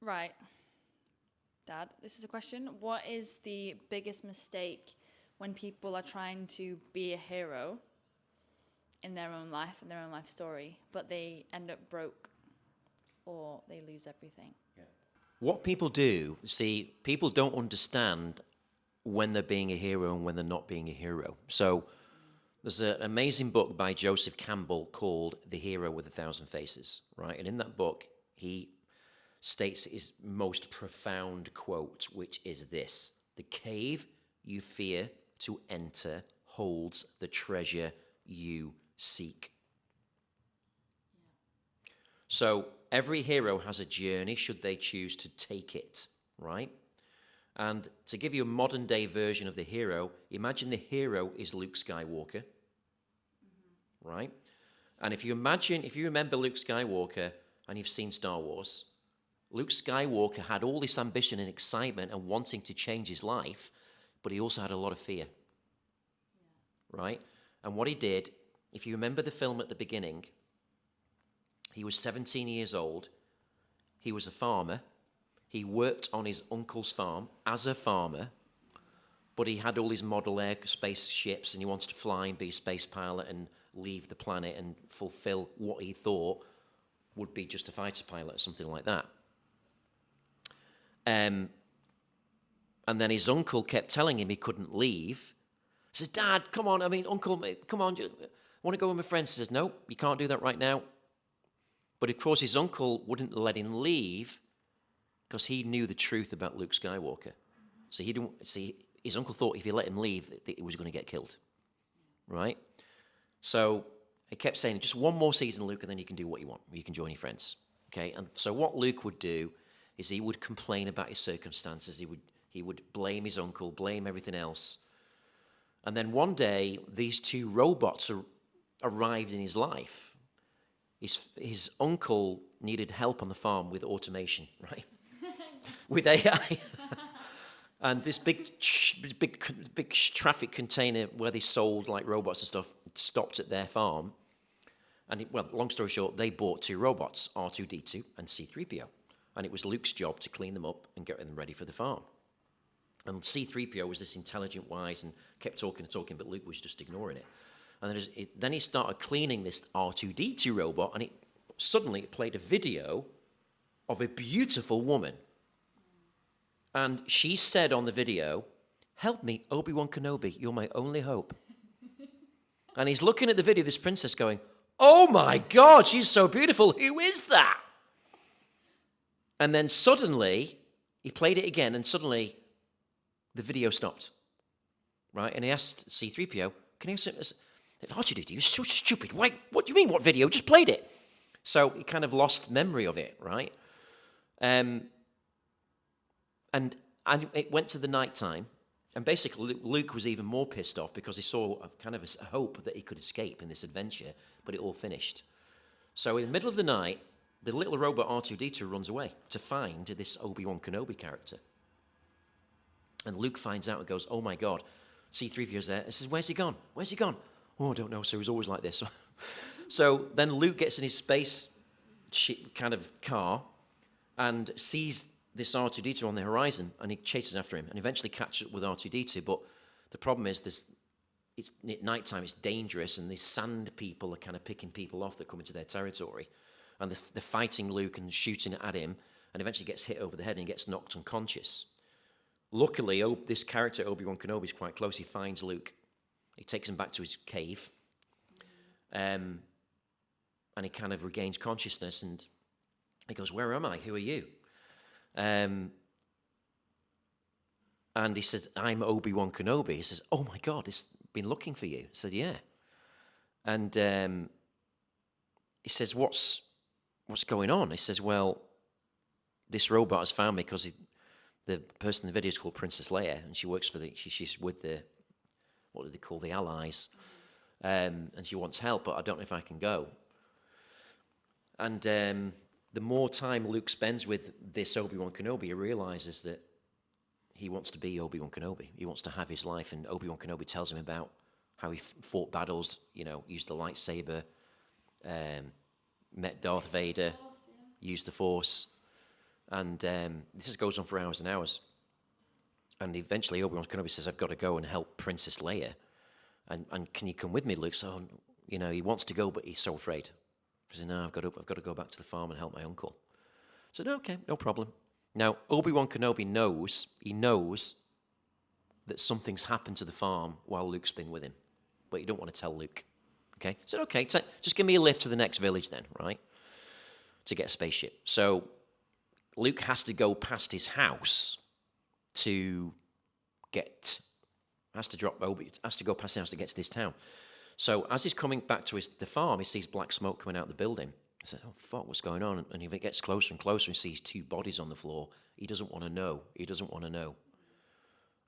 Right. Dad, this is a question. What is the biggest mistake when people are trying to be a hero in their own life, in their own life story, but they end up broke or they lose everything? What people do, see, people don't understand when they're being a hero and when they're not being a hero. So there's an amazing book by Joseph Campbell called The Hero with a Thousand Faces, right? And in that book, he states his most profound quote, which is this: "The cave you fear to enter holds the treasure you seek." So every hero has a journey should they choose to take it, right? And to give you a modern day version of the hero, imagine the hero is Luke Skywalker, right? And if you remember Luke Skywalker and you've seen Star Wars, Luke Skywalker had all this ambition and excitement and wanting to change his life, but he also had a lot of fear, right? And what he did, if you remember the film at the beginning, he was 17 years old. He was a farmer. He worked on his uncle's farm as a farmer, but he had all these model air spaceships and he wanted to fly and be a space pilot and leave the planet and fulfill what he thought would be just a fighter pilot or something like that. And then his uncle kept telling him he couldn't leave. He says, "Dad, come on, Uncle, come on, I want to go with my friends." He says, "No, you can't do that right now." But of course, his uncle wouldn't let him leave because he knew the truth about Luke Skywalker. So he didn't see. His uncle thought if he let him leave, that he was going to get killed, right? So he kept saying, "Just one more season, Luke, and then you can do what you want. You can join your friends." Okay. And so what Luke would do is he would complain about his circumstances. He would blame his uncle, blame everything else. And then one day, these two robots arrived in his life. His uncle needed help on the farm with automation, right? With AI. And this big traffic container where they sold like robots and stuff stopped at their farm. And long story short, they bought two robots, R2-D2 and C-3PO. And it was Luke's job to clean them up and get them ready for the farm. And C-3PO was this intelligent, wise, and kept talking and talking, but Luke was just ignoring it. And then he started cleaning this R2-D2 robot, and suddenly it played a video of a beautiful woman. And she said on the video, "Help me, Obi-Wan Kenobi, you're my only hope." And he's looking at the video, this princess going, "Oh my God, she's so beautiful, who is that?" And then suddenly, he played it again, and suddenly the video stopped, right? And he asked C-3PO, "Can you ask R2-D2, you're so stupid. Why? What do you mean, what video? Just played it." So he kind of lost memory of it, right? And it went to the night time, and basically Luke was even more pissed off because he saw a hope that he could escape in this adventure, but it all finished. So in the middle of the night, the little robot R2-D2 runs away to find this Obi-Wan Kenobi character. And Luke finds out and goes, "Oh my God, C-3PO's there." He says, "Where's he gone? Where's he gone?" "Oh, I don't know." So he's always like this. So then Luke gets in his space kind of car and sees this R2-D2 on the horizon, and he chases after him and eventually catches up with R2-D2. But the problem is it's at nighttime, it's dangerous, and these sand people are kind of picking people off that come into their territory. And they're fighting Luke and shooting at him, and eventually gets hit over the head and gets knocked unconscious. Luckily, this character, Obi-Wan Kenobi, is quite close. He finds Luke. He takes him back to his cave. And he kind of regains consciousness, and he goes, "Where am I? Who are you?" And he says, "I'm Obi-Wan Kenobi." He says, "Oh my God, it's been looking for you." I said, "Yeah." And he says, what's going on?" He says, "Well, this robot has found me because the person in the video is called Princess Leia, and she works for she's with what do they call, the Allies, and she wants help, but I don't know if I can go." And the more time Luke spends with this Obi-Wan Kenobi, he realizes that he wants to be Obi-Wan Kenobi. He wants to have his life, and Obi-Wan Kenobi tells him about how he fought battles, used the lightsaber, met Darth Vader, used the Force, And this goes on for hours and hours. And eventually Obi-Wan Kenobi says, I've got to go and help Princess Leia. And can you come with me, Luke? So, he wants to go, but he's so afraid. He said, no, I've got to go back to the farm and help my uncle. So, no, okay, no problem. Now, Obi-Wan Kenobi knows that something's happened to the farm while Luke's been with him. But you don't want to tell Luke. Okay? So, okay, just give me a lift to the next village then, right? To get a spaceship. So, Luke has to go past his house to has to go past the house to get to this town. So as he's coming back to the farm, he sees black smoke coming out the building. He says, oh, fuck, what's going on? And if it gets closer and closer and sees two bodies on the floor, he doesn't want to know.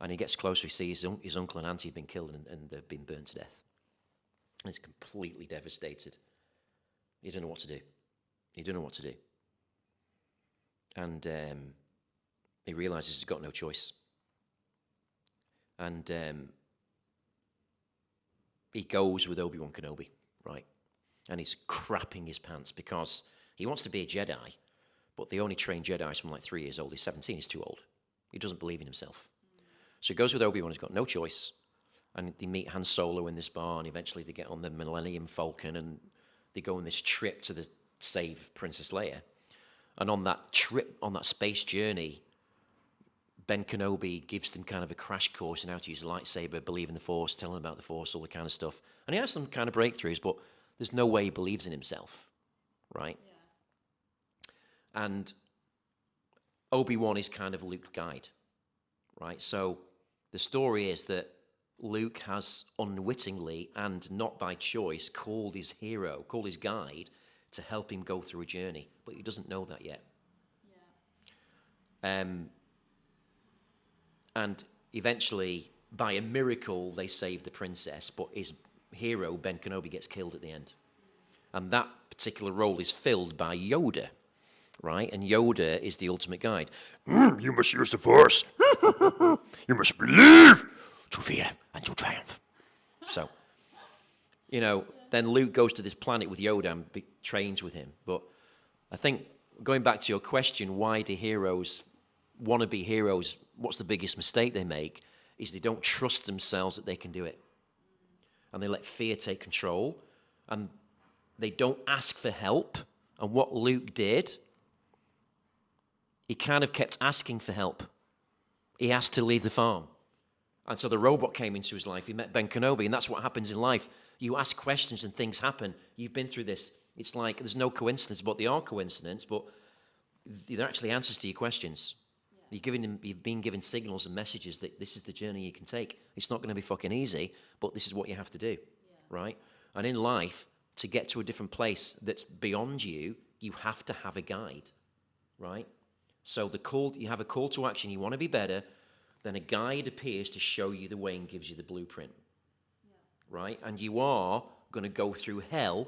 And he gets closer, he sees his uncle and auntie have been killed and they've been burned to death. And he's completely devastated. He doesn't know what to do. And he realizes he's got no choice. And he goes with Obi-Wan Kenobi, right? And he's crapping his pants because he wants to be a Jedi, but they only train Jedis from like 3 years old. He's 17, he's too old. He doesn't believe in himself. So he goes with Obi-Wan, he's got no choice. And they meet Han Solo in this bar, and eventually they get on the Millennium Falcon, and they go on this trip to save Princess Leia. And on that trip, on that space journey, Ben Kenobi gives them kind of a crash course in how to use a lightsaber, believe in the Force, tell them about the Force, all the kind of stuff. And he has some kind of breakthroughs, but there's no way he believes in himself, right? Yeah. And Obi-Wan is kind of Luke's guide, right? So the story is that Luke has unwittingly and not by choice called his guide to help him go through a journey, but he doesn't know that yet. Yeah. And eventually, by a miracle, they save the princess, but his hero, Ben Kenobi, gets killed at the end. And that particular role is filled by Yoda, right? And Yoda is the ultimate guide. You must use the Force. You must believe to fear and to triumph. So, then Luke goes to this planet with Yoda and trains with him. But I think, going back to your question, why do wannabe heroes, what's the biggest mistake they make, is they don't trust themselves that they can do it. And they let fear take control. And they don't ask for help. And what Luke did, he kind of kept asking for help. He asked to leave the farm. And so the robot came into his life. He met Ben Kenobi, and that's what happens in life. You ask questions and things happen. You've been through this. It's like there's no coincidence, but they are coincidence, but they're actually answers to your questions. Yeah. You've been given signals and messages that this is the journey you can take. It's not going to be fucking easy, but this is what you have to do, right? And in life, to get to a different place that's beyond you, you have to have a guide, right? So you have a call to action. You want to be better. Then a guide appears to show you the way and gives you the blueprint, right? And you are going to go through hell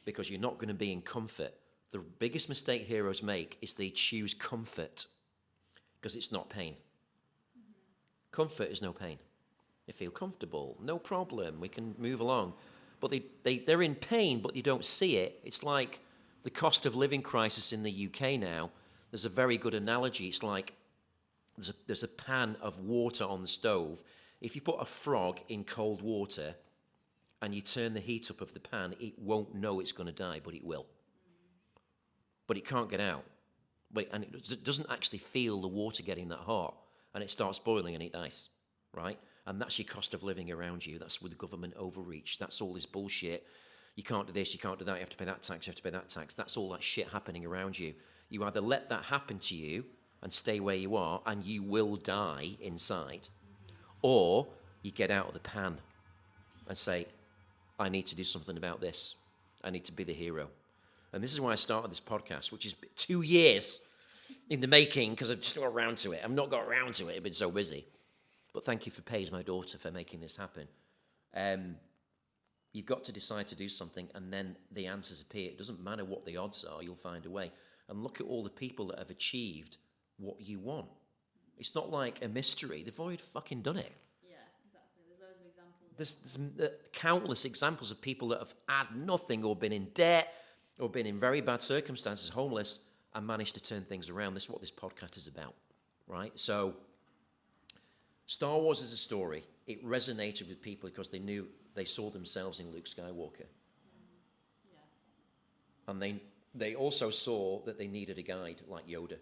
because you're not going to be in comfort. The biggest mistake heroes make is they choose comfort because it's not pain. Comfort is no pain. They feel comfortable, no problem, we can move along. But they're in pain, but you don't see it. It's like the cost of living crisis in the UK now. There's a very good analogy. It's like there's a pan of water on the stove. If you put a frog in cold water and you turn the heat up of the pan, it won't know it's going to die, but it will. But it can't get out. And it doesn't actually feel the water getting that hot, and it starts boiling and it dies, right? And that's your cost of living around you. That's with the government overreach. That's all this bullshit. You can't do this, you can't do that, you have to pay that tax, you have to pay that tax. That's all that shit happening around you. You either let that happen to you and stay where you are, and you will die inside, or you get out of the pan and say, I need to do something about this. I need to be the hero. And this is why I started this podcast, which is 2 years in the making, because I've just got around to it. I've not got around to it. I've been so busy. But thank you for Paige, my daughter, for making this happen. You've got to decide to do something, and then the answers appear. It doesn't matter what the odds are. You'll find a way. And look at all the people that have achieved what you want. It's not like a mystery. They've already fucking done it. Yeah, exactly. There's loads of examples. There's countless examples of people that have had nothing or been in debt or been in very bad circumstances, homeless, and managed to turn things around. This is what this podcast is about, right? So Star Wars as a story, it resonated with people because they saw themselves in Luke Skywalker. And they also saw that they needed a guide like Yoda.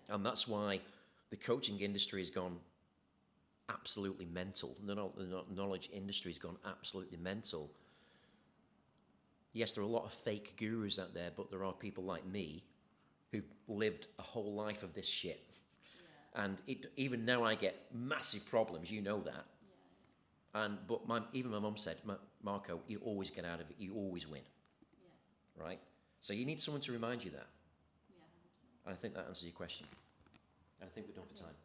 And that's why the coaching industry has gone absolutely mental. The knowledge industry has gone absolutely mental. Yes, there are a lot of fake gurus out there, but there are people like me who've lived a whole life of this shit. And even now I get massive problems, you know that. But even my mum said, Marco, you always get out of it, you always win. Right? So you need someone to remind you that. And I think that answers your question. And I think we're done for time.